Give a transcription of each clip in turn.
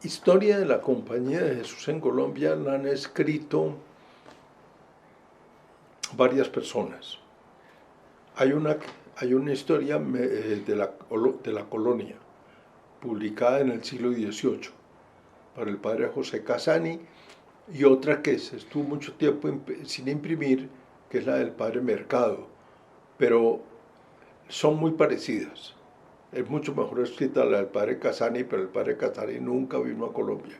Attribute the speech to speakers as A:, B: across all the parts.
A: Historia de la Compañía de Jesús en Colombia la han escrito varias personas. Hay una, hay una historia de la colonia, publicada en el siglo XVIII, para el padre José Casani, y otra que se estuvo mucho tiempo sin imprimir, que es la del padre Mercado, pero son muy parecidas. Es mucho mejor escrita la del padre Casani, pero el padre Casani nunca vino a Colombia.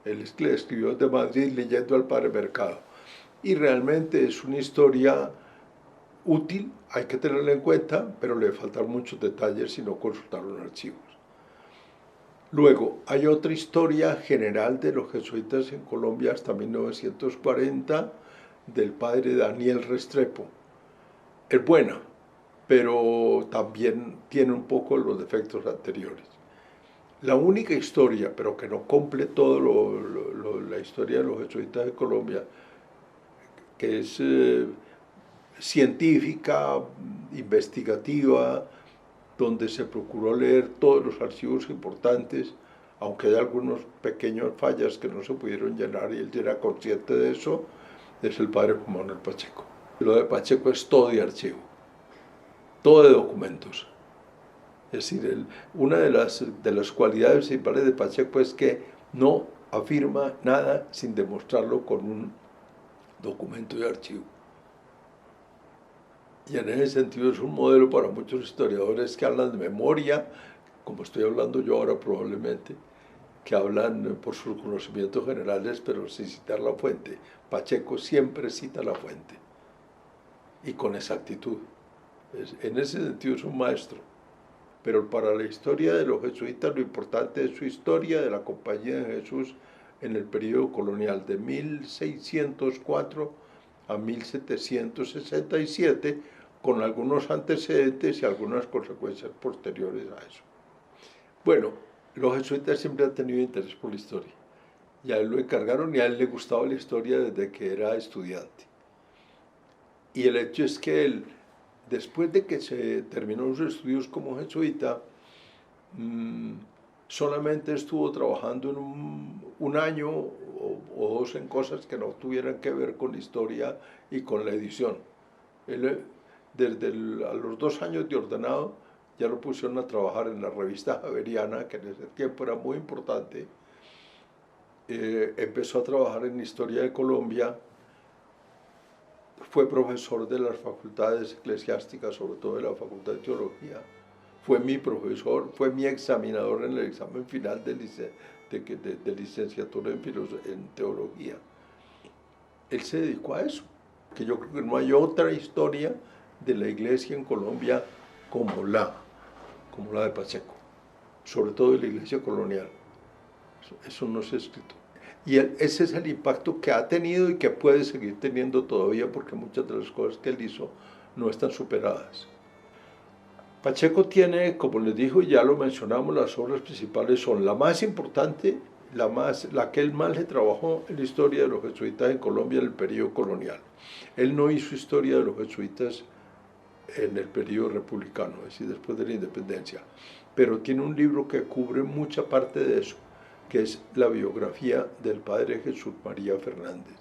A: Él le escribió desde Madrid leyendo al padre Mercado. Y realmente es una historia útil, hay que tenerla en cuenta, pero le faltan muchos detalles si no consultaron archivos. Luego, hay otra historia general de los jesuitas en Colombia hasta 1940, del padre Daniel Restrepo. Es buena, pero también tiene un poco los defectos anteriores. La única historia, pero que no cumple toda la historia de los jesuitas de Colombia, que es científica, investigativa, donde se procuró leer todos los archivos importantes, aunque hay algunos pequeños fallas que no se pudieron llenar y él ya era consciente de eso, es el padre Juan Manuel Pacheco. Lo de Pacheco es todo de archivo, todo de documentos. Es decir, una de las cualidades principales de Pacheco es que no afirma nada sin demostrarlo con un documento de archivo. Y en ese sentido es un modelo para muchos historiadores que hablan de memoria, como estoy hablando yo ahora probablemente, que hablan por sus conocimientos generales, pero sin citar la fuente. Pacheco siempre cita la fuente, y con exactitud. En ese sentido es un maestro. Pero para la historia de los jesuitas lo importante es su historia de la Compañía de Jesús en el periodo colonial de 1604 a 1767, con algunos antecedentes y algunas consecuencias posteriores a eso. Bueno, los jesuitas siempre han tenido interés por la historia, y a él lo encargaron y a él le gustaba la historia desde que era estudiante. Y el hecho es que él, después de que se terminó sus estudios como jesuita, solamente estuvo trabajando en un año o dos en cosas que no tuvieran que ver con la historia y con la edición. Él, a los 2 años de ordenado, ya lo pusieron a trabajar en la revista Javeriana, que en ese tiempo era muy importante. Empezó a trabajar en Historia de Colombia, fue profesor de las facultades eclesiásticas, sobre todo de la Facultad de Teología. Fue mi profesor, fue mi examinador en el examen final de licenciatura en teología. Él se dedicó a eso, que yo creo que no hay otra historia de la iglesia en Colombia como la de Pacheco, sobre todo de la iglesia colonial. Eso no se ha escrito. Y ese es el impacto que ha tenido y que puede seguir teniendo todavía, porque muchas de las cosas que él hizo no están superadas. Pacheco tiene, como les dijo, y ya lo mencionamos, las obras principales son la más importante, la que él más le trabajó en la historia de los jesuitas en Colombia en el periodo colonial. Él no hizo historia de los jesuitas en el periodo republicano, es decir, después de la independencia, pero tiene un libro que cubre mucha parte de eso, que es la biografía del padre Jesús María Fernández.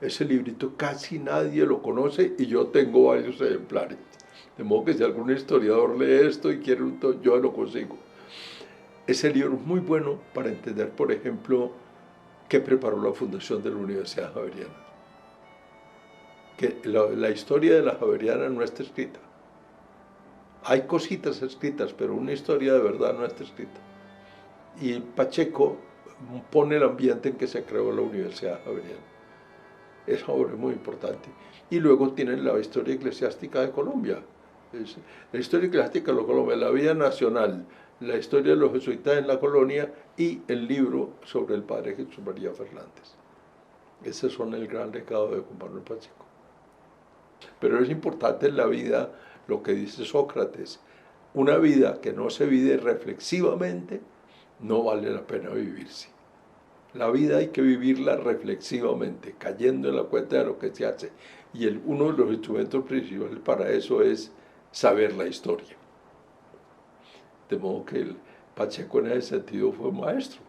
A: Ese librito casi nadie lo conoce y yo tengo varios ejemplares. De modo que si algún historiador lee esto y quiere yo lo consigo. Ese libro es muy bueno para entender, por ejemplo, qué preparó la fundación de la Universidad Javeriana. Que la historia de la Javeriana no está escrita. Hay cositas escritas, pero una historia de verdad no está escrita. Y Pacheco pone el ambiente en que se creó la Universidad Javeriana. Esa obra es muy importante. Y luego tienen la historia eclesiástica de Colombia. La historia eclesiástica de Colombia, la vida nacional, la historia de los jesuitas en la colonia y el libro sobre el padre Jesús María Fernández. Ese son el gran legado de Juan Manuel Pacheco. Pero es importante en la vida lo que dice Sócrates: una vida que no se vive reflexivamente no vale la pena vivirse. La vida hay que vivirla reflexivamente, cayendo en la cuenta de lo que se hace. Y uno de los instrumentos principales para eso es saber la historia. De modo que Pacheco en ese sentido fue maestro.